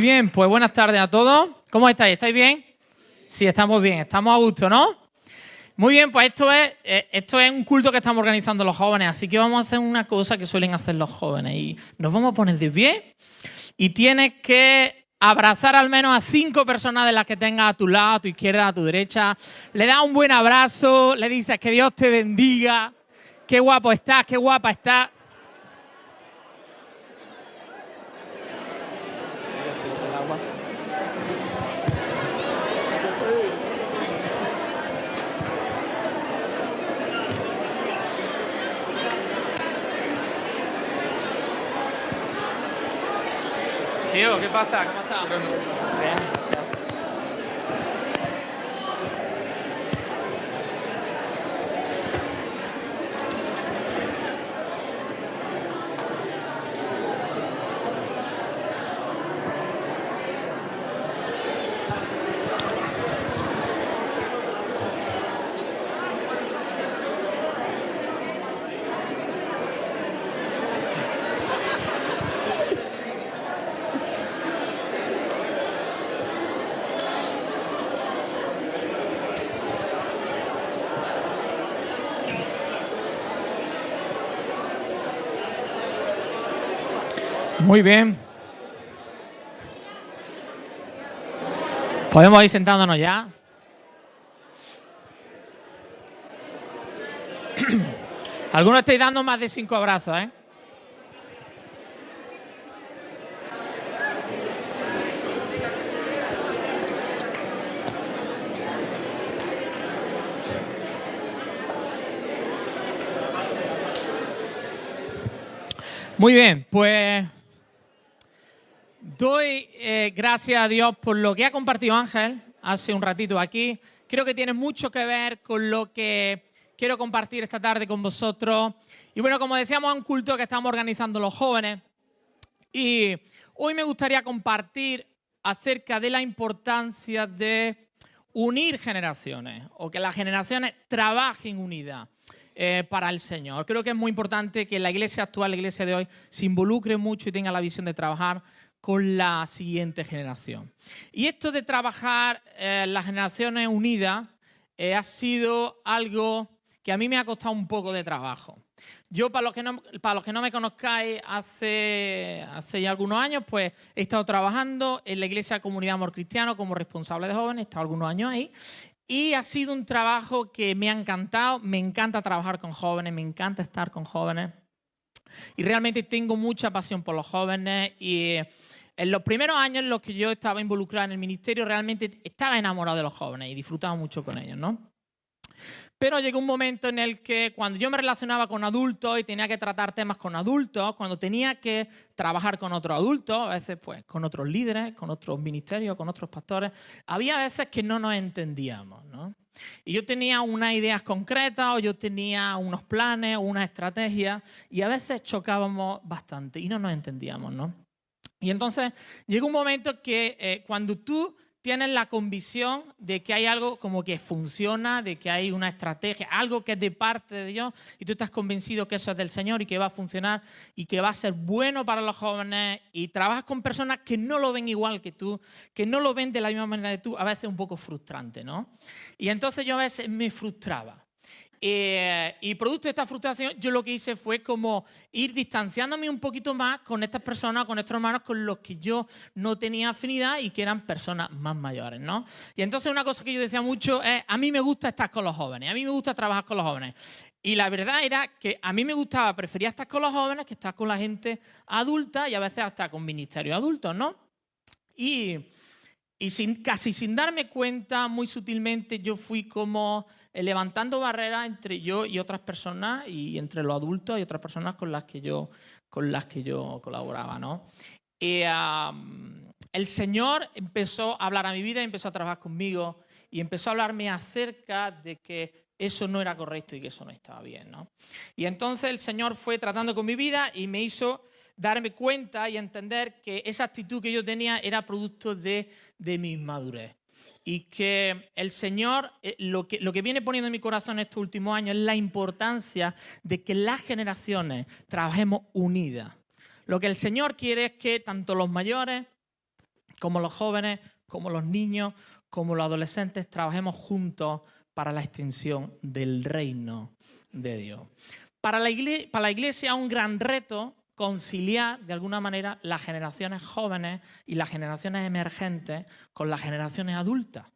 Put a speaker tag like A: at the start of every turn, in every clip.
A: bien, pues buenas tardes a todos. ¿Cómo estáis? ¿Estáis bien? Sí, estamos bien, estamos a gusto, ¿no? Muy bien, pues esto es un culto que estamos organizando los jóvenes, así que vamos a hacer una cosa que suelen hacer los jóvenes y nos vamos a poner de pie y tienes que abrazar al menos a 5 personas de las que tengas a tu lado, a tu izquierda, a tu derecha. Le das un buen abrazo, le dices que Dios te bendiga, qué guapo estás, qué guapa estás. Tío, ¿qué pasa? ¿Cómo estás? Bien. Muy bien. Podemos ir sentándonos ya. Algunos estáis dando más de 5 abrazos, ¿eh? Muy bien, pues doy gracias a Dios por lo que ha compartido Ángel hace un ratito aquí. Creo que tiene mucho que ver con lo que quiero compartir esta tarde con vosotros. Y bueno, como decíamos, es un culto que estamos organizando los jóvenes. Y hoy me gustaría compartir acerca de la importancia de unir generaciones o que las generaciones trabajen unidas para el Señor. Creo que es muy importante que la iglesia actual, la iglesia de hoy, se involucre mucho y tenga la visión de trabajar con la siguiente generación. Y esto de trabajar las generaciones unidas ha sido algo que a mí me ha costado un poco de trabajo. Yo, para los que no me conozcáis, hace ya algunos años, pues he estado trabajando en la Iglesia Comunidad Amor Cristiano como responsable de jóvenes, he estado algunos años ahí. Y ha sido un trabajo que me ha encantado, me encanta trabajar con jóvenes, me encanta estar con jóvenes. Y realmente tengo mucha pasión por los jóvenes y en los primeros años en los que yo estaba involucrado en el ministerio realmente estaba enamorado de los jóvenes y disfrutaba mucho con ellos, ¿no? Pero llegó un momento en el que cuando yo me relacionaba con adultos y tenía que tratar temas con adultos, cuando tenía que trabajar con otros adultos, a veces pues con otros líderes, con otros ministerios, con otros pastores, había veces que no nos entendíamos, ¿no? Y yo tenía unas ideas concretas o yo tenía unos planes o unas estrategias y a veces chocábamos bastante y no nos entendíamos, ¿no? Y entonces llegó un momento que cuando tú tienes la convicción de que hay algo como que funciona, de que hay una estrategia, algo que es de parte de Dios y tú estás convencido que eso es del Señor y que va a funcionar y que va a ser bueno para los jóvenes y trabajas con personas que no lo ven igual que tú, que no lo ven de la misma manera que tú, a veces es un poco frustrante, ¿no? Y entonces yo a veces me frustraba. Y producto de esta frustración, yo lo que hice fue como ir distanciándome un poquito más con estas personas, con estos hermanos con los que yo no tenía afinidad y que eran personas más mayores, ¿no? Y entonces una cosa que yo decía mucho es, a mí me gusta estar con los jóvenes, a mí me gusta trabajar con los jóvenes. Y la verdad era que a mí me gustaba, prefería estar con los jóvenes que estar con la gente adulta y a veces hasta con ministerios adultos, ¿no? Y casi sin darme cuenta, muy sutilmente, yo fui como levantando barreras entre yo y otras personas y entre los adultos y otras personas con las que yo colaboraba, ¿no? Y el Señor empezó a hablar a mi vida, empezó a trabajar conmigo y empezó a hablarme acerca de que eso no era correcto y que eso no estaba bien, ¿no? Y entonces el Señor fue tratando con mi vida y me hizo darme cuenta y entender que esa actitud que yo tenía era producto de mi inmadurez. Y que el Señor, lo que viene poniendo en mi corazón estos últimos años es la importancia de que las generaciones trabajemos unidas. Lo que el Señor quiere es que tanto los mayores como los jóvenes, como los niños, como los adolescentes, trabajemos juntos para la extensión del reino de Dios. Para la iglesia es un gran reto conciliar, de alguna manera, las generaciones jóvenes y las generaciones emergentes con las generaciones adultas.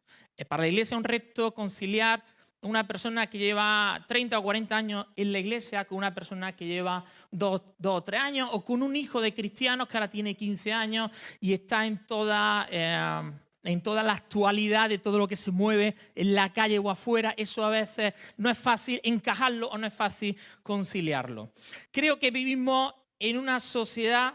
A: Para la iglesia es un reto conciliar una persona que lleva 30 o 40 años en la iglesia con una persona que lleva 2 o 3 años, o con un hijo de cristianos que ahora tiene 15 años y está en toda la actualidad de todo lo que se mueve en la calle o afuera. Eso a veces no es fácil encajarlo o no es fácil conciliarlo. Creo que vivimos en una sociedad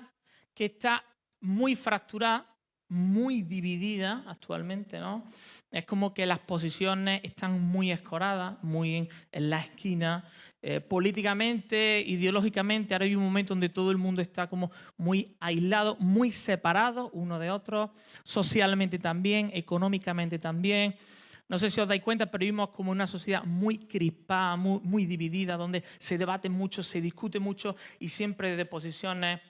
A: que está muy fracturada, muy dividida actualmente, ¿no? Es como que las posiciones están muy escoradas, muy en la esquina. Políticamente, ideológicamente, ahora hay un momento donde todo el mundo está como muy aislado, muy separado uno de otro, socialmente también, económicamente también. No sé si os dais cuenta, pero vivimos como una sociedad muy crispada, muy dividida, donde se debate mucho, se discute mucho y siempre desde posiciones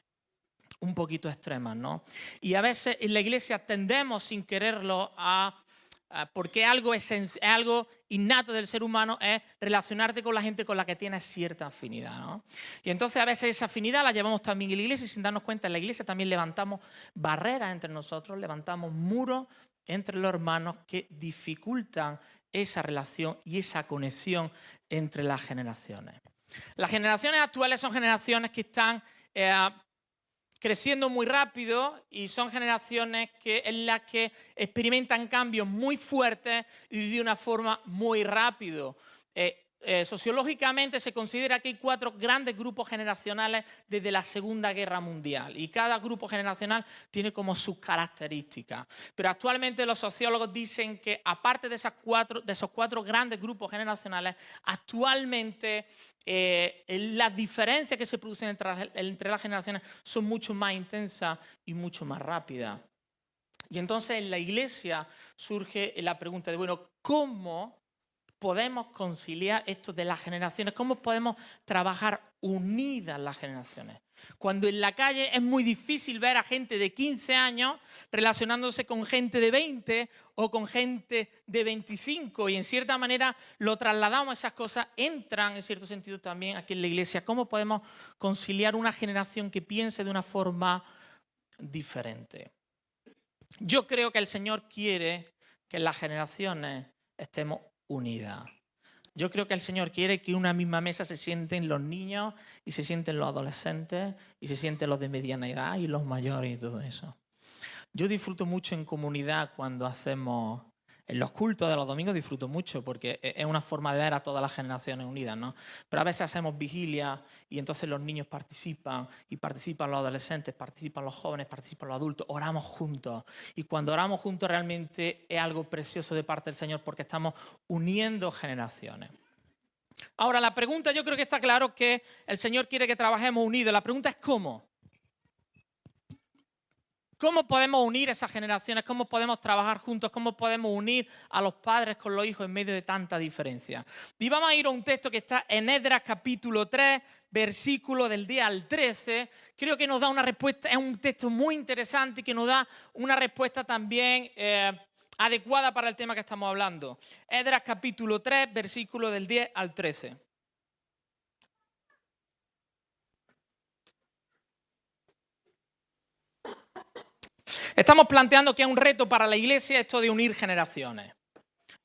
A: un poquito extremas, ¿no? Y a veces en la iglesia tendemos sin quererlo porque es algo innato del ser humano, es relacionarte con la gente con la que tienes cierta afinidad, ¿no? Y entonces a veces esa afinidad la llevamos también en la iglesia y sin darnos cuenta en la iglesia también levantamos barreras entre nosotros, levantamos muros entre los hermanos que dificultan esa relación y esa conexión entre las generaciones. Las generaciones actuales son generaciones que están creciendo muy rápido y son generaciones en las que experimentan cambios muy fuertes y de una forma muy rápida. Sociológicamente se considera que hay 4 grandes grupos generacionales desde la Segunda Guerra Mundial y cada grupo generacional tiene como sus características. Pero actualmente los sociólogos dicen que aparte de esos cuatro grandes grupos generacionales, actualmente las diferencias que se producen entre las generaciones son mucho más intensas y mucho más rápidas. Y entonces en la iglesia surge la pregunta de, bueno, ¿cómo podemos conciliar esto de las generaciones? ¿Cómo podemos trabajar unidas las generaciones? Cuando en la calle es muy difícil ver a gente de 15 años relacionándose con gente de 20 o con gente de 25 y en cierta manera lo trasladamos, esas cosas entran en cierto sentido también aquí en la iglesia. ¿Cómo podemos conciliar una generación que piense de una forma diferente? Yo creo que el Señor quiere que las generaciones estemos unidas. Yo creo que el Señor quiere que en una misma mesa se sienten los niños y se sienten los adolescentes y se sienten los de mediana edad y los mayores y todo eso. Yo disfruto mucho en comunidad cuando hacemos, en los cultos de los domingos disfruto mucho porque es una forma de ver a todas las generaciones unidas, ¿no? Pero a veces hacemos vigilia y entonces los niños participan y participan los adolescentes, participan los jóvenes, participan los adultos, oramos juntos. Y cuando oramos juntos realmente es algo precioso de parte del Señor porque estamos uniendo generaciones. Ahora, la pregunta, yo creo que está claro que el Señor quiere que trabajemos unidos. La pregunta es ¿cómo? ¿Cómo podemos unir esas generaciones? ¿Cómo podemos trabajar juntos? ¿Cómo podemos unir a los padres con los hijos en medio de tanta diferencia? Y vamos a ir a un texto que está en Esdras capítulo 3, versículo del 10 al 13. Creo que nos da una respuesta, es un texto muy interesante que nos da una respuesta también adecuada para el tema que estamos hablando. Esdras capítulo 3, versículo del 10 al 13. Estamos planteando que es un reto para la iglesia esto de unir generaciones.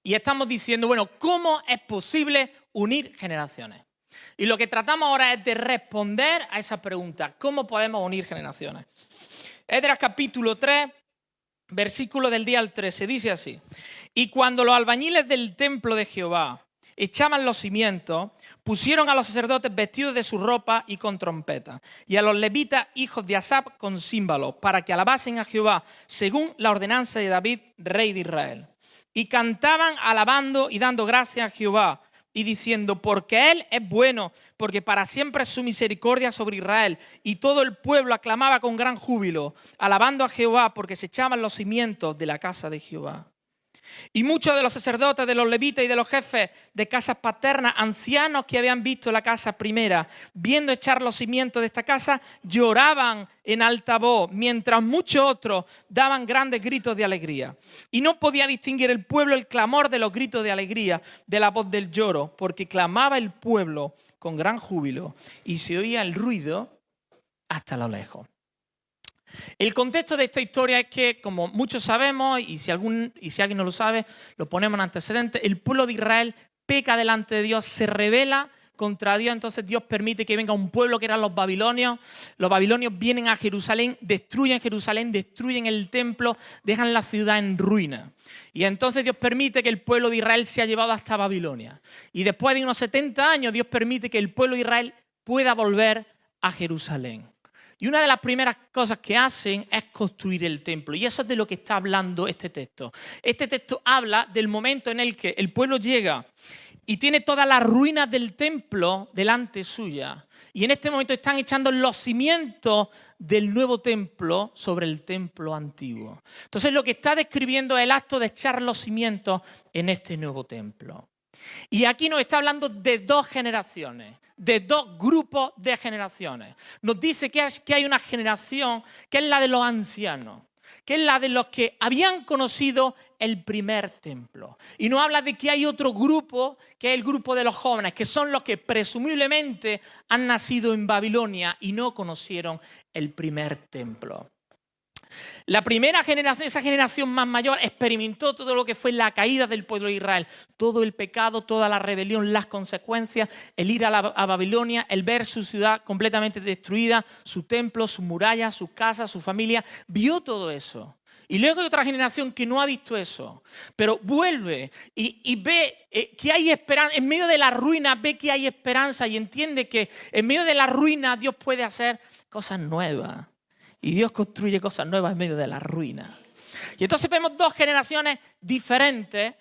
A: Y estamos diciendo, bueno, ¿cómo es posible unir generaciones? Y lo que tratamos ahora es de responder a esa pregunta. ¿Cómo podemos unir generaciones? Esdras capítulo 3, versículo del 10 al 13, dice así. Y cuando los albañiles del templo de Jehová echaban los cimientos, pusieron a los sacerdotes vestidos de su ropa y con trompetas, y a los levitas, hijos de Asaf, con címbalos, para que alabasen a Jehová, según la ordenanza de David, rey de Israel. Y cantaban alabando y dando gracias a Jehová, y diciendo, porque Él es bueno, porque para siempre es su misericordia sobre Israel. Y todo el pueblo aclamaba con gran júbilo, alabando a Jehová, porque se echaban los cimientos de la casa de Jehová. Y muchos de los sacerdotes, de los levitas y de los jefes de casas paternas, ancianos que habían visto la casa primera, viendo echar los cimientos de esta casa, lloraban en alta voz, mientras muchos otros daban grandes gritos de alegría. Y no podía distinguir el pueblo el clamor de los gritos de alegría de la voz del lloro, porque clamaba el pueblo con gran júbilo y se oía el ruido hasta lo lejos. El contexto de esta historia es que, como muchos sabemos, y si alguien no lo sabe, lo ponemos en antecedentes, el pueblo de Israel peca delante de Dios, se rebela contra Dios, entonces Dios permite que venga un pueblo que eran los babilonios. Los babilonios vienen a Jerusalén, destruyen el templo, dejan la ciudad en ruina. Y entonces Dios permite que el pueblo de Israel sea llevado hasta Babilonia. Y después de unos 70 años, Dios permite que el pueblo de Israel pueda volver a Jerusalén. Y una de las primeras cosas que hacen es construir el templo. Y eso es de lo que está hablando este texto. Este texto habla del momento en el que el pueblo llega y tiene todas las ruinas del templo delante suya. Y en este momento están echando los cimientos del nuevo templo sobre el templo antiguo. Entonces lo que está describiendo es el acto de echar los cimientos en este nuevo templo. Y aquí nos está hablando de dos generaciones, de dos grupos de generaciones. Nos dice que hay una generación que es la de los ancianos, que es la de los que habían conocido el primer templo. Y nos habla de que hay otro grupo, que es el grupo de los jóvenes, que son los que presumiblemente han nacido en Babilonia y no conocieron el primer templo. La primera generación, esa generación más mayor, experimentó todo lo que fue la caída del pueblo de Israel, todo el pecado, toda la rebelión, las consecuencias, el ir a Babilonia, el ver su ciudad completamente destruida, su templo, sus murallas, sus casas, su familia, vio todo eso. Y luego hay otra generación que no ha visto eso, pero vuelve y ve que hay esperanza, en medio de la ruina ve que hay esperanza y entiende que en medio de la ruina Dios puede hacer cosas nuevas. Y Dios construye cosas nuevas en medio de la ruina. Y entonces vemos dos generaciones diferentes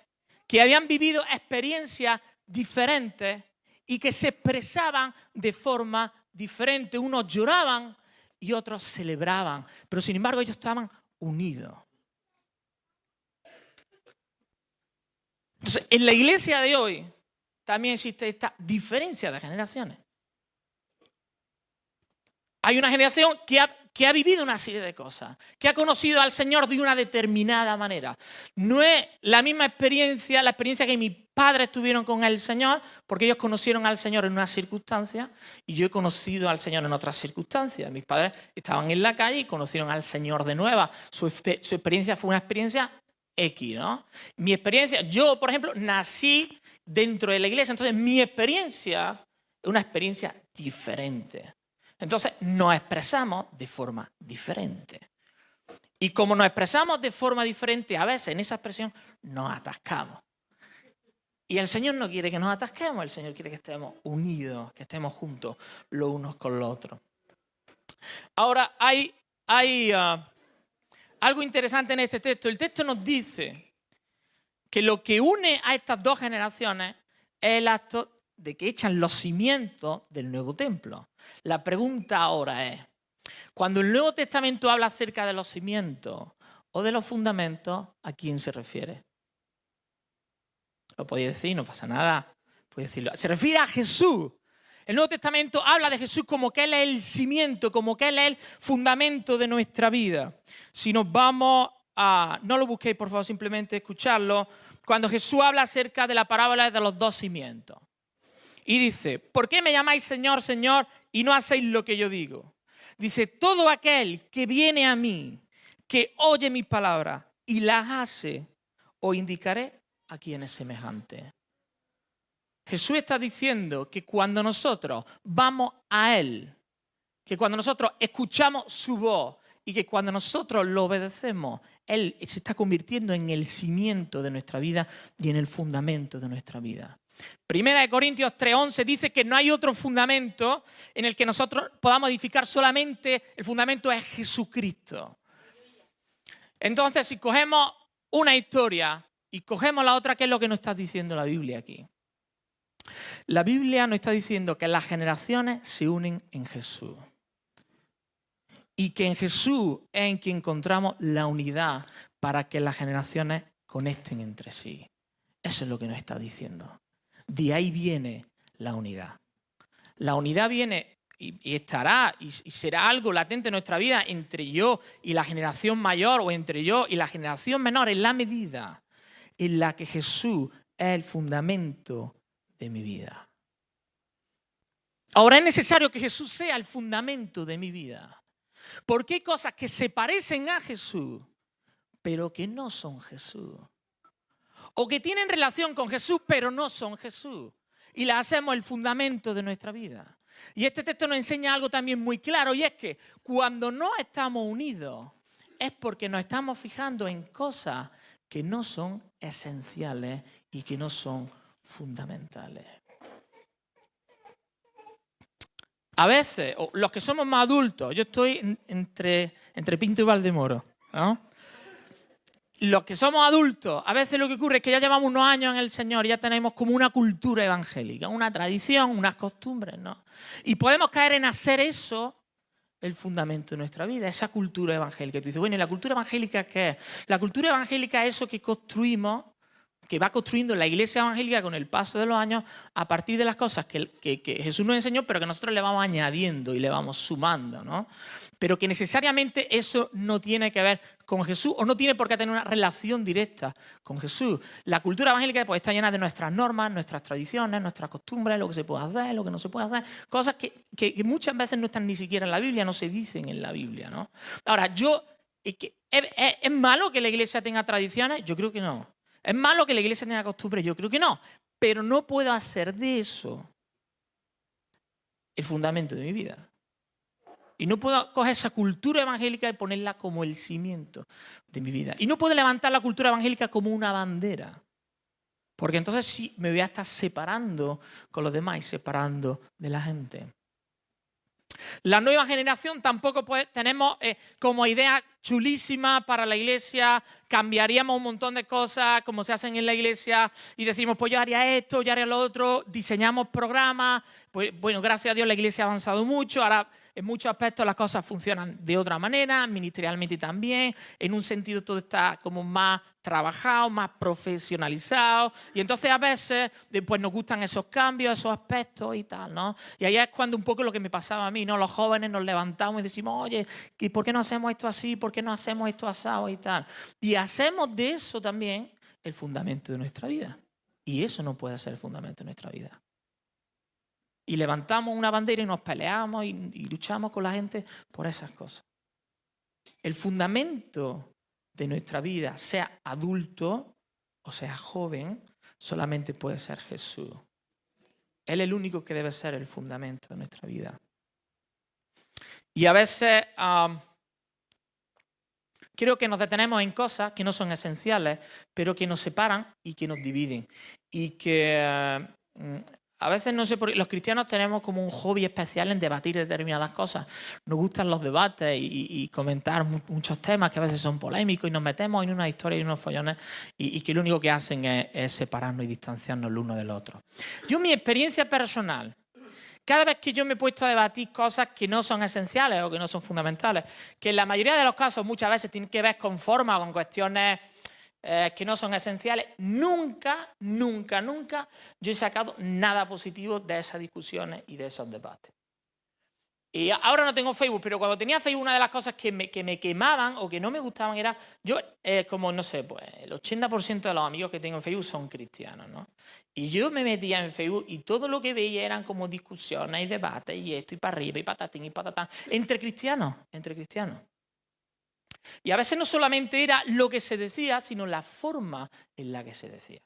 A: que habían vivido experiencias diferentes y que se expresaban de forma diferente. Unos lloraban y otros celebraban, pero sin embargo ellos estaban unidos. Entonces, en la iglesia de hoy también existe esta diferencia de generaciones. Hay una generación que ha vivido una serie de cosas, que ha conocido al Señor de una determinada manera. No es la misma experiencia, la experiencia que mis padres tuvieron con el Señor, porque ellos conocieron al Señor en unas circunstancias y yo he conocido al Señor en otras circunstancias. Mis padres estaban en la calle y conocieron al Señor de nueva. Su experiencia fue una experiencia X, ¿no? Mi experiencia, yo, por ejemplo, nací dentro de la iglesia, entonces mi experiencia es una experiencia diferente. Entonces nos expresamos de forma diferente. Y como nos expresamos de forma diferente, a veces en esa expresión nos atascamos. Y el Señor no quiere que nos atasquemos, el Señor quiere que estemos unidos, que estemos juntos los unos con los otros. Ahora, hay algo interesante en este texto. El texto nos dice que lo que une a estas dos generaciones es el acto de que echan los cimientos del nuevo templo. La pregunta ahora es, cuando el Nuevo Testamento habla acerca de los cimientos o de los fundamentos, ¿a quién se refiere? Lo podéis decir, no pasa nada. Podéis decirlo. Se refiere a Jesús. El Nuevo Testamento habla de Jesús como que Él es el cimiento, como que Él es el fundamento de nuestra vida. Si nos vamos a... No lo busquéis, por favor, simplemente escucharlo. Cuando Jesús habla acerca de la parábola de los dos cimientos. Y dice, ¿por qué me llamáis Señor, Señor, y no hacéis lo que yo digo? Dice, todo aquel que viene a mí, que oye mis palabras y las hace, os indicaré a quién es semejante. Jesús está diciendo que cuando nosotros vamos a Él, que cuando nosotros escuchamos su voz y que cuando nosotros lo obedecemos, Él se está convirtiendo en el cimiento de nuestra vida y en el fundamento de nuestra vida. Primera de Corintios 3:11 dice que no hay otro fundamento en el que nosotros podamos edificar, solamente el fundamento es Jesucristo. Entonces, si cogemos una historia y cogemos la otra, ¿qué es lo que nos está diciendo la Biblia aquí? La Biblia nos está diciendo que las generaciones se unen en Jesús. Y que en Jesús es en quien encontramos la unidad para que las generaciones conecten entre sí. Eso es lo que nos está diciendo. De ahí viene la unidad. La unidad viene y estará y será algo latente en nuestra vida entre yo y la generación mayor o entre yo y la generación menor en la medida en la que Jesús es el fundamento de mi vida. Ahora es necesario que Jesús sea el fundamento de mi vida. Porque hay cosas que se parecen a Jesús, pero que no son Jesús. O que tienen relación con Jesús, pero no son Jesús. Y las hacemos el fundamento de nuestra vida. Y este texto nos enseña algo también muy claro, y es que cuando no estamos unidos es porque nos estamos fijando en cosas que no son esenciales y que no son fundamentales. A veces, los que somos más adultos, yo estoy entre Pinto y Valdemoro, ¿no? Los que somos adultos, a veces lo que ocurre es que ya llevamos unos años en el Señor y ya tenemos como una cultura evangélica, una tradición, unas costumbres, ¿no? Y podemos caer en hacer eso el fundamento de nuestra vida, esa cultura evangélica. Y tú dices, bueno, ¿y la cultura evangélica qué es? La cultura evangélica es eso que construimos, que va construyendo la iglesia evangélica con el paso de los años a partir de las cosas que Jesús nos enseñó, pero que nosotros le vamos añadiendo y le vamos sumando, ¿no? Pero que necesariamente eso no tiene que ver con Jesús o no tiene por qué tener una relación directa con Jesús. La cultura evangélica pues, está llena de nuestras normas, nuestras tradiciones, nuestras costumbres, lo que se puede hacer, lo que no se puede hacer, cosas que muchas veces no están ni siquiera en la Biblia, no se dicen en la Biblia, ¿no? Ahora, ¿es malo que la iglesia tenga tradiciones? Yo creo que no. ¿Es malo que la iglesia tenga costumbres? Yo creo que no. Pero no puedo hacer de eso el fundamento de mi vida. Y no puedo coger esa cultura evangélica y ponerla como el cimiento de mi vida. Y no puedo levantar la cultura evangélica como una bandera. Porque entonces sí me voy a estar separando con los demás y separando de la gente. La nueva generación tampoco tenemos como idea chulísima para la iglesia, cambiaríamos un montón de cosas como se hacen en la iglesia y decimos, pues yo haría esto, yo haría lo otro, diseñamos programas, pues bueno, gracias a Dios la iglesia ha avanzado mucho, ahora en muchos aspectos las cosas funcionan de otra manera, ministerialmente también, en un sentido todo está como más trabajado, más profesionalizado y entonces a veces pues nos gustan esos cambios, esos aspectos y tal, ¿no? Y ahí es cuando un poco lo que me pasaba a mí, ¿no? Los jóvenes nos levantamos y decimos, oye, ¿y por qué no hacemos esto así? ¿Por qué no hacemos esto asado y tal? Y hacemos de eso también el fundamento de nuestra vida. Y eso no puede ser el fundamento de nuestra vida. Y levantamos una bandera y nos peleamos y luchamos con la gente por esas cosas. El fundamento de nuestra vida, sea adulto o sea joven, solamente puede ser Jesús. Él es el único que debe ser el fundamento de nuestra vida. Y a veces creo que nos detenemos en cosas que no son esenciales, pero que nos separan y que nos dividen. Y que a veces, no sé por qué, los cristianos tenemos como un hobby especial en debatir determinadas cosas. Nos gustan los debates y comentar muchos temas que a veces son polémicos y nos metemos en una historia y en unos follones y que lo único que hacen es separarnos y distanciarnos el uno del otro. Yo, mi experiencia personal, cada vez que yo me he puesto a debatir cosas que no son esenciales o que no son fundamentales, que en la mayoría de los casos muchas veces tienen que ver con forma o con cuestiones que no son esenciales, nunca yo he sacado nada positivo de esas discusiones y de esos debates. Y ahora no tengo Facebook, pero cuando tenía Facebook una de las cosas que me quemaban o que no me gustaban era, como no sé, pues el 80% de los amigos que tengo en Facebook son cristianos, ¿no? Y yo me metía en Facebook y todo lo que veía eran como discusiones y debates y esto y para arriba y patatín y patatán, entre cristianos. Y a veces no solamente era lo que se decía, sino la forma en la que se decía.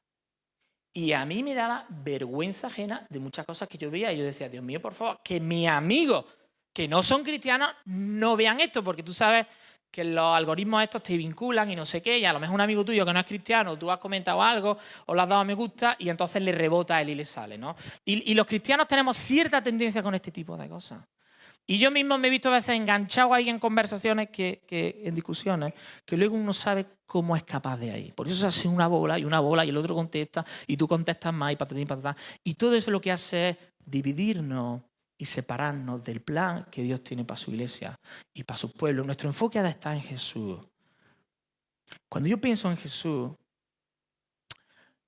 A: Y a mí me daba vergüenza ajena de muchas cosas que yo veía. Y yo decía, Dios mío, por favor, que mis amigos que no son cristianos no vean esto, porque tú sabes que los algoritmos estos te vinculan y no sé qué, y a lo mejor un amigo tuyo que no es cristiano, tú has comentado algo o le has dado a me gusta y entonces le rebota a él y le sale, ¿no? Y los cristianos tenemos cierta tendencia con este tipo de cosas. Y yo mismo me he visto a veces enganchado ahí en conversaciones, en discusiones, que luego uno sabe cómo es capaz de ahí. Por eso se hace una bola y el otro contesta y tú contestas más y patatín y patatán. Y todo eso lo que hace es dividirnos y separarnos del plan que Dios tiene para su iglesia y para su pueblo. Nuestro enfoque ha de estar en Jesús. Cuando yo pienso en Jesús,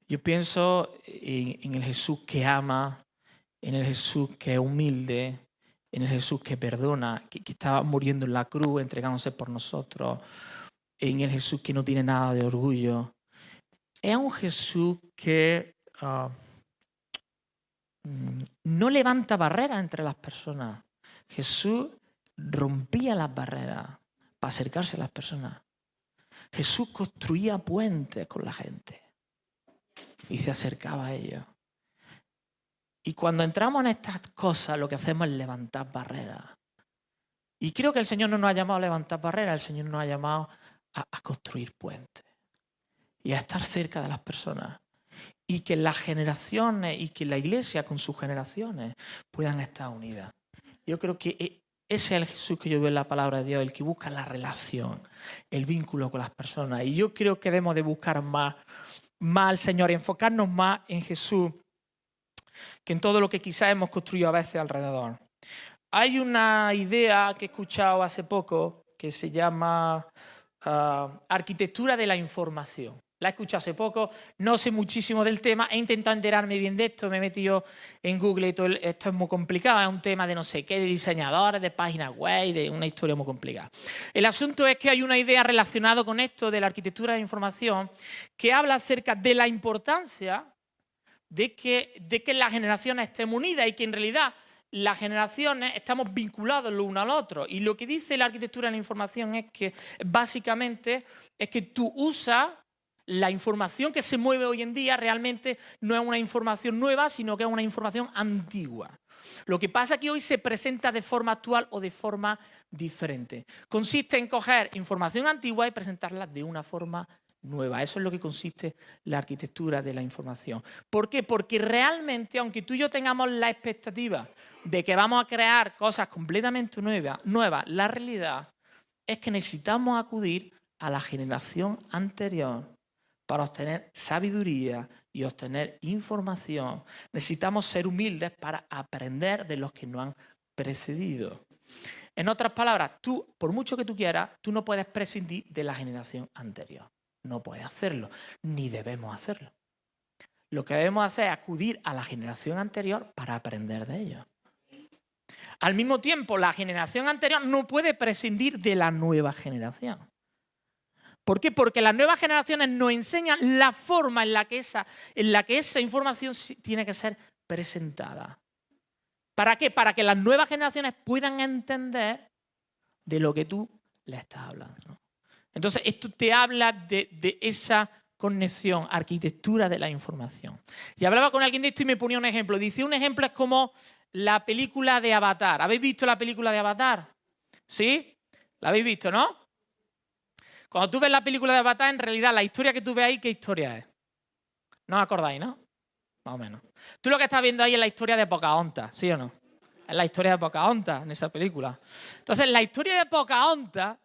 A: Yo pienso en el Jesús que ama, en el Jesús que es humilde, en el Jesús que perdona, que estaba muriendo en la cruz, entregándose por nosotros, en el Jesús que no tiene nada de orgullo. Es un Jesús que no levanta barreras entre las personas. Jesús rompía las barreras para acercarse a las personas. Jesús construía puentes con la gente y se acercaba a ellos. Y cuando entramos en estas cosas, lo que hacemos es levantar barreras. Y creo que el Señor no nos ha llamado a levantar barreras, el Señor nos ha llamado a construir puentes y a estar cerca de las personas. Y que las generaciones y que la iglesia con sus generaciones puedan estar unidas. Yo creo que ese es el Jesús que yo veo en la palabra de Dios, el que busca la relación, el vínculo con las personas. Y yo creo que debemos de buscar más al Señor y enfocarnos más en Jesús que en todo lo que quizás hemos construido a veces alrededor. Hay una idea que he escuchado hace poco que se llama arquitectura de la información. La he escuchado hace poco, no sé muchísimo del tema, he intentado enterarme bien de esto, me he metido en Google y todo esto es muy complicado, es un tema de no sé qué, de diseñadores, de páginas web, de una historia muy complicada. El asunto es que hay una idea relacionada con esto de la arquitectura de la información que habla acerca de la importancia de que las generaciones estén unidas y que en realidad las generaciones estamos vinculados los unos al otro. Y lo que dice la arquitectura de la información es que básicamente es que tú usas la información que se mueve hoy en día, realmente no es una información nueva, sino que es una información antigua. Lo que pasa es que hoy se presenta de forma actual o de forma diferente. Consiste en coger información antigua y presentarla de una forma nueva. Eso es lo que consiste la arquitectura de la información. ¿Por qué? Porque realmente, aunque tú y yo tengamos la expectativa de que vamos a crear cosas completamente nuevas, la realidad es que necesitamos acudir a la generación anterior para obtener sabiduría y obtener información. Necesitamos ser humildes para aprender de los que nos han precedido. En otras palabras, tú, por mucho que tú quieras, tú no puedes prescindir de la generación anterior. No puedes hacerlo, ni debemos hacerlo. Lo que debemos hacer es acudir a la generación anterior para aprender de ellos. Al mismo tiempo, la generación anterior no puede prescindir de la nueva generación. ¿Por qué? Porque las nuevas generaciones nos enseñan la forma en la que esa información tiene que ser presentada. ¿Para qué? Para que las nuevas generaciones puedan entender de lo que tú le estás hablando, ¿no? Entonces, esto te habla de esa conexión, arquitectura de la información. Y hablaba con alguien de esto y me ponía un ejemplo. Dice, un ejemplo es como la película de Avatar. ¿Habéis visto la película de Avatar? ¿Sí? ¿La habéis visto, no? Cuando tú ves la película de Avatar, en realidad la historia que tú ves ahí, ¿qué historia es? ¿No os acordáis, no? Más o menos. Tú lo que estás viendo ahí es la historia de Pocahontas, ¿sí o no? Es la historia de Pocahontas en esa película. Entonces, la historia de Pocahontas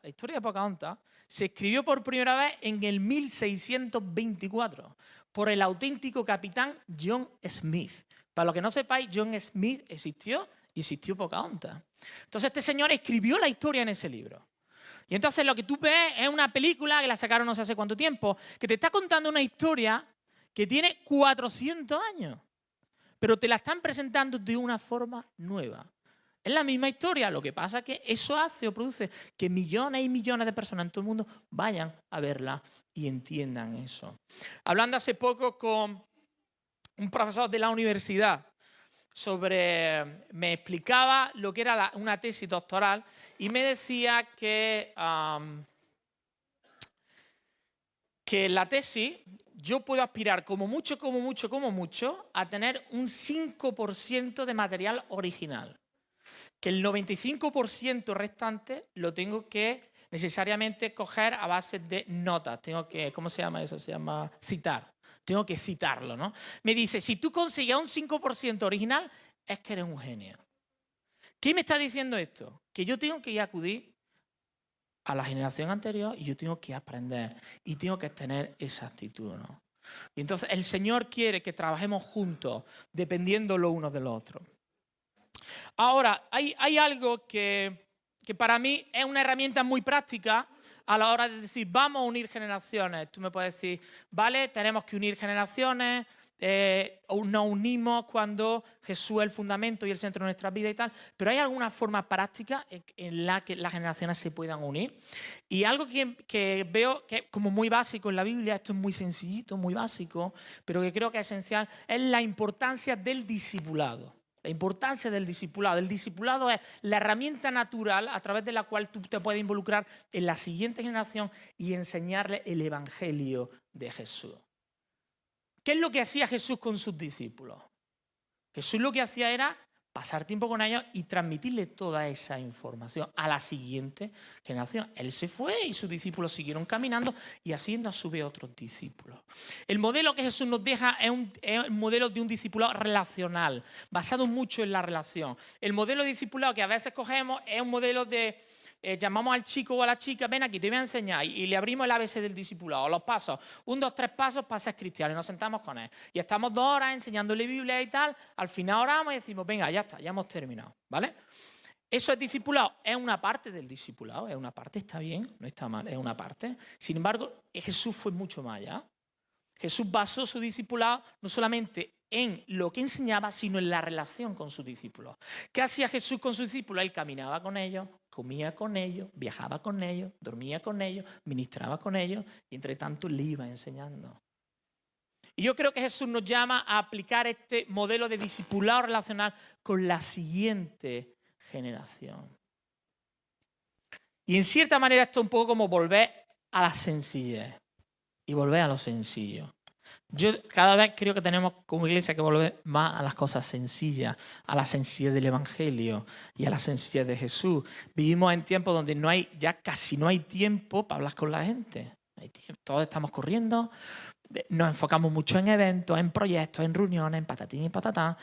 A: se escribió por primera vez en el 1624 por el auténtico capitán John Smith. Para los que no sepáis, John Smith existió y existió Pocahontas. Entonces, este señor escribió la historia en ese libro. Y entonces lo que tú ves es una película que la sacaron no sé hace cuánto tiempo, que te está contando una historia que tiene 400 años, pero te la están presentando de una forma nueva. Es la misma historia, lo que pasa es que eso hace o produce que millones y millones de personas en todo el mundo vayan a verla y entiendan eso. Hablando hace poco con un profesor de la universidad, me explicaba lo que era una tesis doctoral y me decía que la tesis yo puedo aspirar como mucho a tener un 5% de material original, que el 95% restante lo tengo que necesariamente coger a base de notas, tengo que, ¿cómo se llama eso? Se llama citar. Tengo que citarlo, ¿no? Me dice, si tú consigues un 5% original, es que eres un genio. ¿Qué me está diciendo esto? Que yo tengo que ir a acudir a la generación anterior y yo tengo que aprender y tengo que tener esa actitud, ¿no? Y entonces el Señor quiere que trabajemos juntos, dependiendo los unos de los otros. Ahora, hay algo que para mí es una herramienta muy práctica a la hora de decir, vamos a unir generaciones. Tú me puedes decir, vale, tenemos que unir generaciones, nos unimos cuando Jesús es el fundamento y el centro de nuestra vida y tal, pero hay alguna forma práctica en la que las generaciones se puedan unir. Y algo que veo que es como muy básico en la Biblia, esto es muy sencillito, muy básico, pero que creo que es esencial, es la importancia del discipulado. La importancia del discipulado. El discipulado es la herramienta natural a través de la cual tú te puedes involucrar en la siguiente generación y enseñarle el evangelio de Jesús. ¿Qué es lo que hacía Jesús con sus discípulos? Jesús lo que hacía era pasar tiempo con ellos y transmitirle toda esa información a la siguiente generación. Él se fue y sus discípulos siguieron caminando y haciendo a su vez otros discípulos. El modelo que Jesús nos deja es un modelo de un discipulado relacional, basado mucho en la relación. El modelo de discipulado que a veces cogemos es un modelo de... llamamos al chico o a la chica, ven aquí, te voy a enseñar, y le abrimos el ABC del discipulado, los pasos, 1, 2, 3 pasos para ser cristiano, y nos sentamos con él. Y estamos 2 horas enseñándole Biblia y tal, al final oramos y decimos, venga, ya está, ya hemos terminado, ¿vale? Eso es discipulado, es una parte del discipulado, es una parte, está bien, no está mal, es una parte. Sin embargo, Jesús fue mucho más allá. Jesús basó su discipulado no solamente en lo que enseñaba, sino en la relación con sus discípulos. ¿Qué hacía Jesús con sus discípulos? Él caminaba con ellos, comía con ellos, viajaba con ellos, dormía con ellos, ministraba con ellos y entre tanto le iba enseñando. Y yo creo que Jesús nos llama a aplicar este modelo de discipulado relacional con la siguiente generación. Y en cierta manera esto es un poco como volver a la sencillez y volver a lo sencillo. Yo cada vez creo que tenemos como iglesia que volver más a las cosas sencillas, a la sencillez del Evangelio y a la sencillez de Jesús. Vivimos en tiempos donde ya casi no hay tiempo para hablar con la gente. Todos estamos corriendo, nos enfocamos mucho en eventos, en proyectos, en reuniones, en patatín y patatán,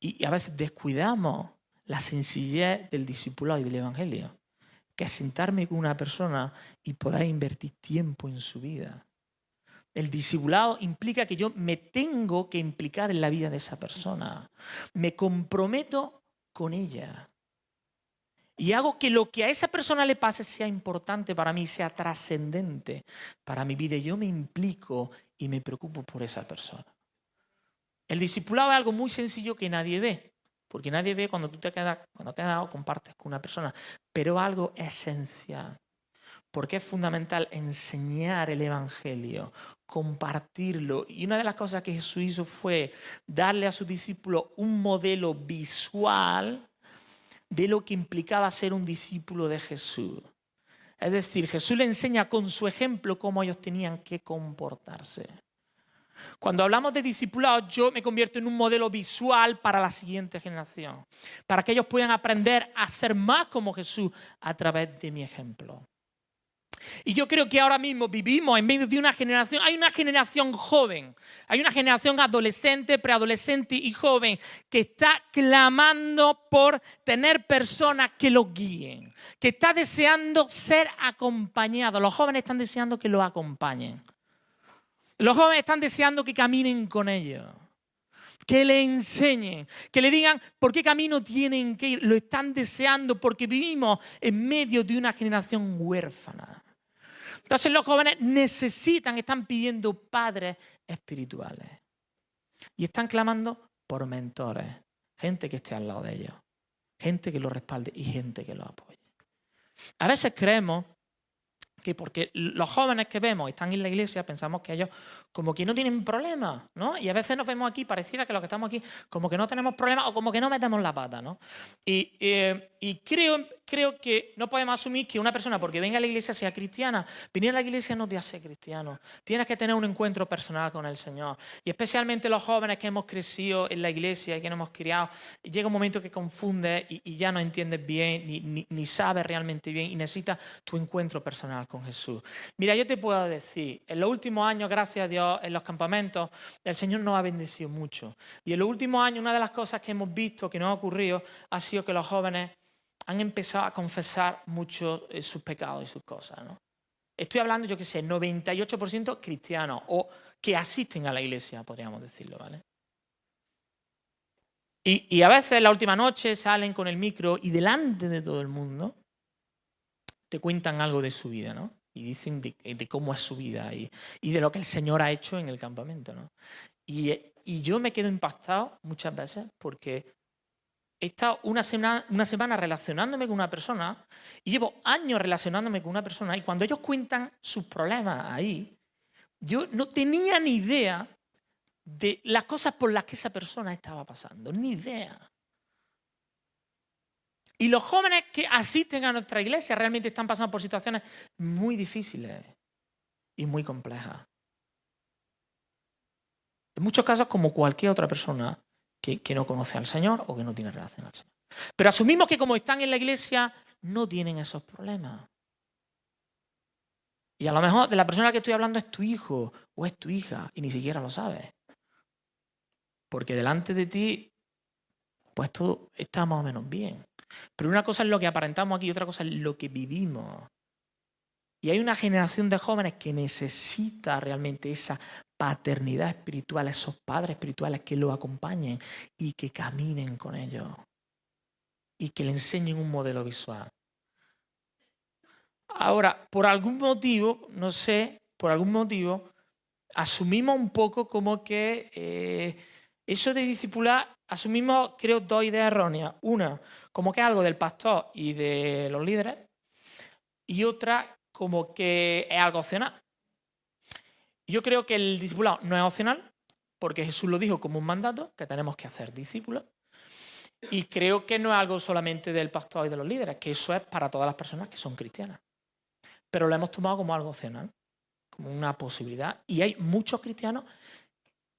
A: y a veces descuidamos la sencillez del discipulado y del Evangelio, que es sentarme con una persona y poder invertir tiempo en su vida. El discipulado implica que yo me tengo que implicar en la vida de esa persona. Me comprometo con ella. Y hago que lo que a esa persona le pase sea importante para mí, sea trascendente para mi vida. Yo me implico y me preocupo por esa persona. El discipulado es algo muy sencillo que nadie ve. Porque nadie ve cuando tú te quedas o compartes con una persona. Pero algo esencial. Porque es fundamental enseñar el Evangelio, compartirlo. Y una de las cosas que Jesús hizo fue darle a sus discípulos un modelo visual de lo que implicaba ser un discípulo de Jesús. Es decir, Jesús le enseña con su ejemplo cómo ellos tenían que comportarse. Cuando hablamos de discipulado, yo me convierto en un modelo visual para la siguiente generación, para que ellos puedan aprender a ser más como Jesús a través de mi ejemplo. Y yo creo que ahora mismo vivimos en medio de una generación, hay una generación joven, hay una generación adolescente, preadolescente y joven que está clamando por tener personas que los guíen, que está deseando ser acompañado. Los jóvenes están deseando que los acompañen. Los jóvenes están deseando que caminen con ellos, que le enseñen, que le digan por qué camino tienen que ir. Lo están deseando porque vivimos en medio de una generación huérfana. Entonces los jóvenes están pidiendo padres espirituales. Y están clamando por mentores, gente que esté al lado de ellos, gente que los respalde y gente que los apoye. A veces creemos que porque los jóvenes que vemos están en la iglesia, pensamos que ellos como que no tienen problemas, ¿no? Y a veces nos vemos aquí, pareciera que los que estamos aquí como que no tenemos problemas o como que no metemos la pata, ¿no? Y creo que no podemos asumir que una persona porque venga a la iglesia sea cristiana. Venir a la iglesia no te hace cristiano. Tienes que tener un encuentro personal con el Señor. Y especialmente los jóvenes que hemos crecido en la iglesia y que nos hemos criado, llega un momento que confundes y ya no entiendes bien ni sabes realmente bien y necesitas tu encuentro personal con Jesús. Mira, yo te puedo decir, en los últimos años, gracias a Dios, en los campamentos, el Señor nos ha bendecido mucho. Y en los últimos años, una de las cosas que hemos visto que nos ha ocurrido ha sido que los jóvenes han empezado a confesar mucho sus pecados y sus cosas, ¿no? Estoy hablando, 98% cristianos o que asisten a la iglesia, podríamos decirlo, ¿vale? Y a veces la última noche salen con el micro y delante de todo el mundo te cuentan algo de su vida, ¿no? y dicen de cómo es su vida y de lo que el Señor ha hecho en el campamento, ¿no? Y yo me quedo impactado muchas veces porque he estado una semana relacionándome con una persona y llevo años relacionándome con una persona y cuando ellos cuentan sus problemas ahí, yo no tenía ni idea de las cosas por las que esa persona estaba pasando, ni idea. Y los jóvenes que asisten a nuestra iglesia realmente están pasando por situaciones muy difíciles y muy complejas. En muchos casos como cualquier otra persona que no conoce al Señor o que no tiene relación al Señor. Pero asumimos que como están en la iglesia no tienen esos problemas. Y a lo mejor de la persona que estoy hablando es tu hijo o es tu hija y ni siquiera lo sabes. Porque delante de ti pues todo está más o menos bien. Pero una cosa es lo que aparentamos aquí y otra cosa es lo que vivimos. Y hay una generación de jóvenes que necesita realmente esa paternidad espiritual, esos padres espirituales que lo acompañen y que caminen con ellos. Y que le enseñen un modelo visual. Ahora, por algún motivo, no sé, por algún motivo, asumimos un poco como que eso de discipular, asumimos, creo, dos ideas erróneas. Una, como que es algo del pastor y de los líderes, y otra, como que es algo opcional. Yo creo que el discipulado no es opcional, porque Jesús lo dijo como un mandato, que tenemos que hacer discípulos. Y creo que no es algo solamente del pastor y de los líderes, que eso es para todas las personas que son cristianas. Pero lo hemos tomado como algo opcional, como una posibilidad. Y hay muchos cristianos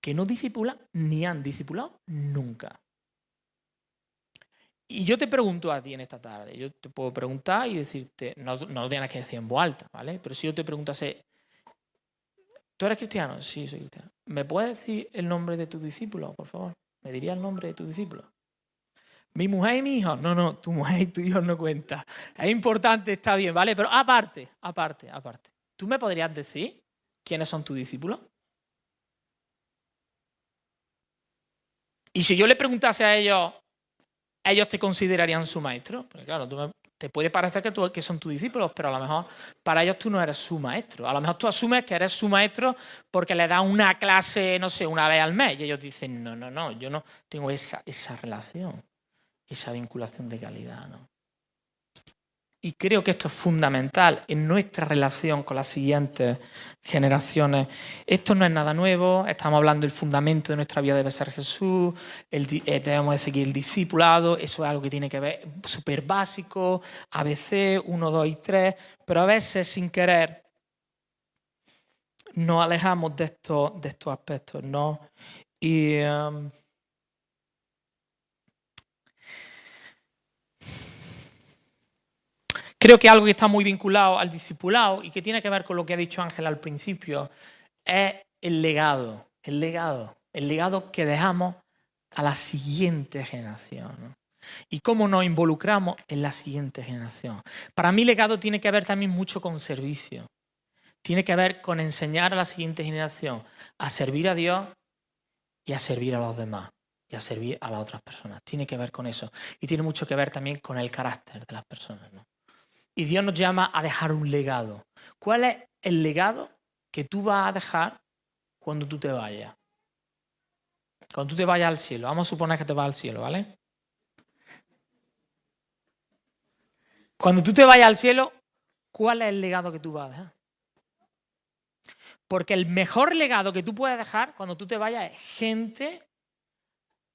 A: que no discipulan ni han discipulado nunca. Y yo te pregunto a ti en esta tarde, yo te puedo preguntar y decirte, no lo tienes que decir en voz alta, ¿vale? Pero si yo te preguntase, ¿tú eres cristiano? Sí, soy cristiano. ¿Me puedes decir el nombre de tu discípulo, por favor? ¿Me dirías el nombre de tu discípulo? ¿Mi mujer y mi hijo? No, tu mujer y tu hijo no cuentan. Es importante, está bien, ¿vale? Pero aparte. ¿Tú me podrías decir quiénes son tus discípulos? Y si yo le preguntase a ellos te considerarían su maestro. Porque claro, te puede parecer que son tus discípulos, pero a lo mejor para ellos tú no eres su maestro. A lo mejor tú asumes que eres su maestro porque le das una clase, no sé, una vez al mes. Y ellos dicen, no, yo no tengo esa relación, esa vinculación de calidad, ¿no? Y creo que esto es fundamental en nuestra relación con las siguientes generaciones. Esto no es nada nuevo, estamos hablando del fundamento de nuestra vida debe ser Jesús, debemos de seguir el discipulado, eso es algo que tiene que ver súper básico, ABC, 1, 2 y 3, pero a veces sin querer nos alejamos de estos aspectos, ¿no? Y creo que algo que está muy vinculado al discipulado y que tiene que ver con lo que ha dicho Ángel al principio es el legado que dejamos a la siguiente generación, ¿no? Y cómo nos involucramos en la siguiente generación. Para mí legado tiene que ver también mucho con servicio. Tiene que ver con enseñar a la siguiente generación a servir a Dios y a servir a los demás y a servir a las otras personas. Tiene que ver con eso. Y tiene mucho que ver también con el carácter de las personas, ¿no? Y Dios nos llama a dejar un legado. ¿Cuál es el legado que tú vas a dejar cuando tú te vayas? Cuando tú te vayas al cielo. Vamos a suponer que te vas al cielo, ¿vale? Cuando tú te vayas al cielo, ¿cuál es el legado que tú vas a dejar? Porque el mejor legado que tú puedes dejar cuando tú te vayas es gente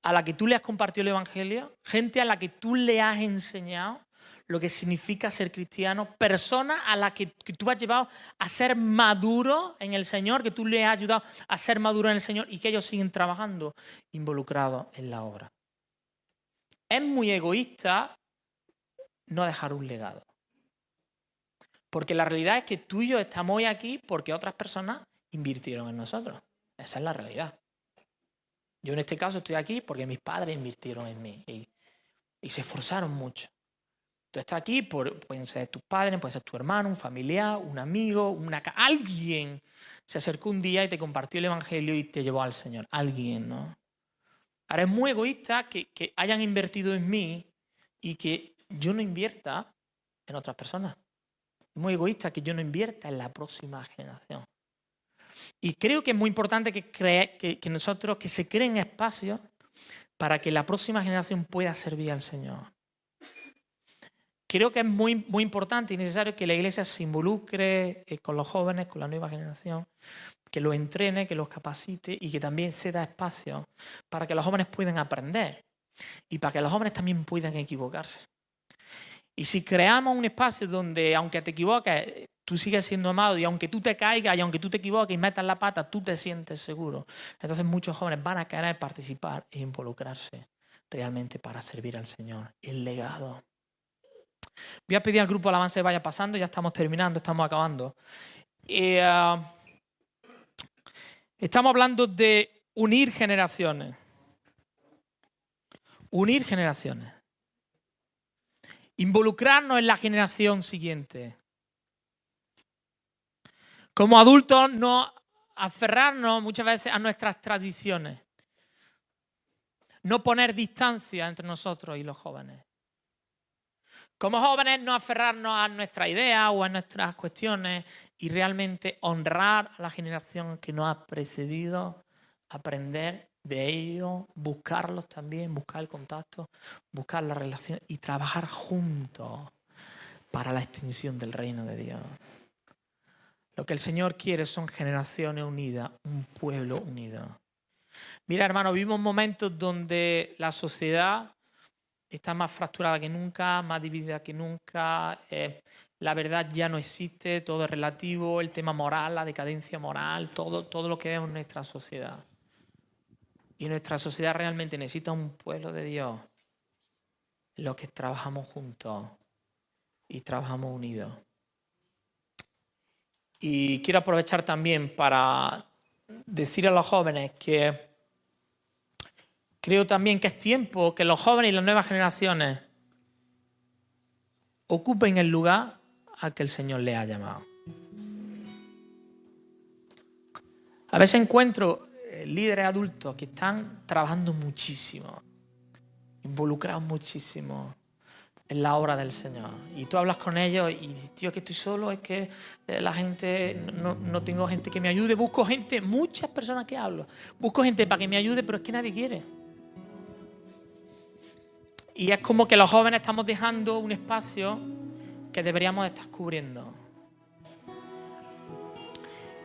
A: a la que tú le has compartido el evangelio, gente a la que tú le has enseñado lo que significa ser cristiano, personas a las que tú has llevado a ser maduro en el Señor, que tú le has ayudado a ser maduro en el Señor y que ellos siguen trabajando involucrados en la obra. Es muy egoísta no dejar un legado. Porque la realidad es que tú y yo estamos hoy aquí porque otras personas invirtieron en nosotros. Esa es la realidad. Yo en este caso estoy aquí porque mis padres invirtieron en mí y se esforzaron mucho. Tú estás aquí, pueden ser tus padres, puede ser tu hermano, un familiar, un amigo, alguien se acercó un día y te compartió el evangelio y te llevó al Señor. Alguien, ¿no? Ahora es muy egoísta que hayan invertido en mí y que yo no invierta en otras personas. muy egoísta que yo no invierta en la próxima generación. Y creo que es muy importante que nosotros, que se creen espacios para que la próxima generación pueda servir al Señor. Creo que es muy, muy importante y necesario que la iglesia se involucre con los jóvenes, con la nueva generación, que los entrene, que los capacite y que también se da espacio para que los jóvenes puedan aprender y para que los jóvenes también puedan equivocarse. Y si creamos un espacio donde, aunque te equivoques, tú sigues siendo amado y aunque tú te caigas y aunque tú te equivoques y metas la pata, tú te sientes seguro. Entonces muchos jóvenes van a querer participar e involucrarse realmente para servir al Señor. El legado. Voy a pedir al grupo de alabanza que vaya pasando, ya estamos terminando, estamos acabando. Estamos hablando de unir generaciones. Unir generaciones. Involucrarnos en la generación siguiente. Como adultos, no aferrarnos muchas veces a nuestras tradiciones. No poner distancia entre nosotros y los jóvenes. Como jóvenes, no aferrarnos a nuestras ideas o a nuestras cuestiones y realmente honrar a la generación que nos ha precedido, aprender de ellos, buscarlos también, buscar el contacto, buscar la relación y trabajar juntos para la extensión del reino de Dios. Lo que el Señor quiere son generaciones unidas, un pueblo unido. Mira, hermano, vivimos momentos donde la sociedad está más fracturada que nunca, más dividida que nunca. La verdad ya no existe, todo es relativo, el tema moral, la decadencia moral, todo lo que vemos en nuestra sociedad. Y nuestra sociedad realmente necesita un pueblo de Dios en los que trabajamos juntos y trabajamos unidos. Y quiero aprovechar también para decir a los jóvenes que creo también que es tiempo que los jóvenes y las nuevas generaciones ocupen el lugar al que el Señor les ha llamado. A veces encuentro líderes adultos que están trabajando muchísimo, involucrados muchísimo en la obra del Señor. Y tú hablas con ellos y dices, tío, que estoy solo, es que la gente, no tengo gente que me ayude. Busco gente, muchas personas que hablo, busco gente para que me ayude, pero es que nadie quiere. Y es como que los jóvenes estamos dejando un espacio que deberíamos estar cubriendo.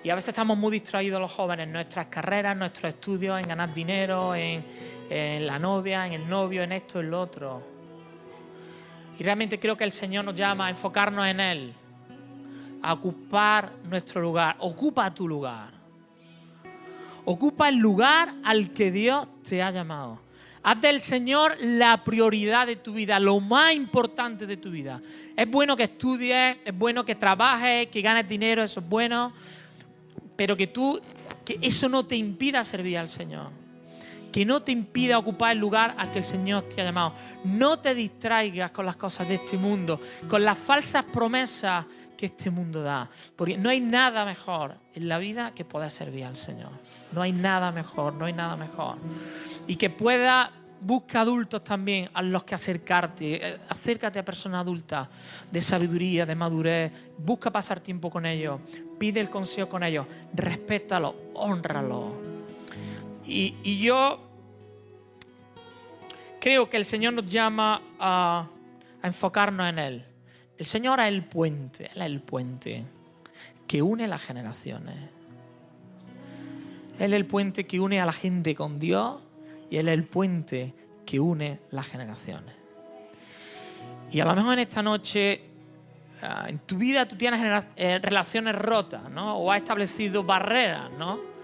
A: Y a veces estamos muy distraídos los jóvenes en nuestras carreras, en nuestros estudios, en ganar dinero, en la novia, en el novio, en esto, en lo otro. Y realmente creo que el Señor nos llama a enfocarnos en Él, a ocupar nuestro lugar. Ocupa tu lugar. Ocupa el lugar al que Dios te ha llamado. Haz del Señor la prioridad de tu vida, lo más importante de tu vida. Es bueno que estudies, es bueno que trabajes, que ganes dinero, eso es bueno, pero que eso no te impida servir al Señor. Que no te impida ocupar el lugar al que el Señor te ha llamado. No te distraigas con las cosas de este mundo, con las falsas promesas que este mundo da. Porque no hay nada mejor en la vida que poder servir al Señor. No hay nada mejor, no hay nada mejor. Y que busca adultos también a los que acercarte. Acércate a personas adultas de sabiduría, de madurez. Busca pasar tiempo con ellos. Pide el consejo con ellos. Respétalos, hónralos. Y yo creo que el Señor nos llama a enfocarnos en Él. El Señor es el puente. Él es el puente que une las generaciones. Él es el puente que une a la gente con Dios y Él es el puente que une las generaciones. Y a lo mejor en esta noche, en tu vida tú tienes relaciones rotas, ¿no? O has establecido barreras, ¿no?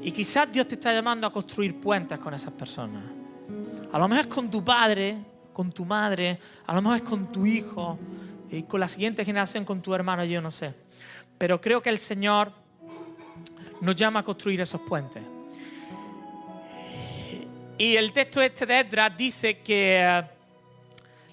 A: Y quizás Dios te está llamando a construir puentes con esas personas. A lo mejor es con tu padre, con tu madre, a lo mejor es con tu hijo y con la siguiente generación, con tu hermano, yo no sé. Pero creo que el Señor nos llama a construir esos puentes. Y el texto este de Esdras dice que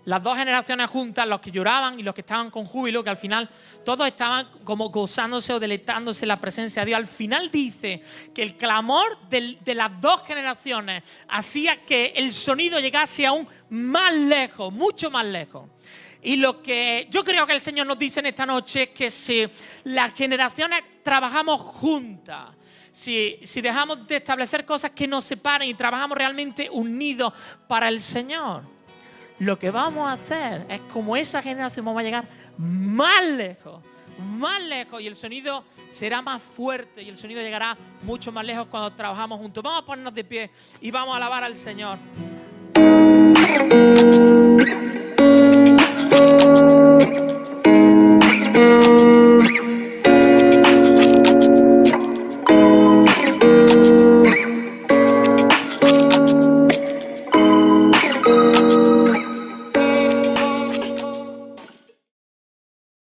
A: las dos generaciones juntas, los que lloraban y los que estaban con júbilo, que al final todos estaban como gozándose o deleitándose en la presencia de Dios. Al final dice que el clamor de las dos generaciones hacía que el sonido llegase aún más lejos, mucho más lejos. Y lo que yo creo que el Señor nos dice en esta noche es que si las generaciones trabajamos juntas, si dejamos de establecer cosas que nos separen y trabajamos realmente unidos para el Señor, lo que vamos a hacer es como esa generación vamos a llegar más lejos y el sonido será más fuerte y el sonido llegará mucho más lejos cuando trabajamos juntos. Vamos a ponernos de pie y vamos a alabar al Señor.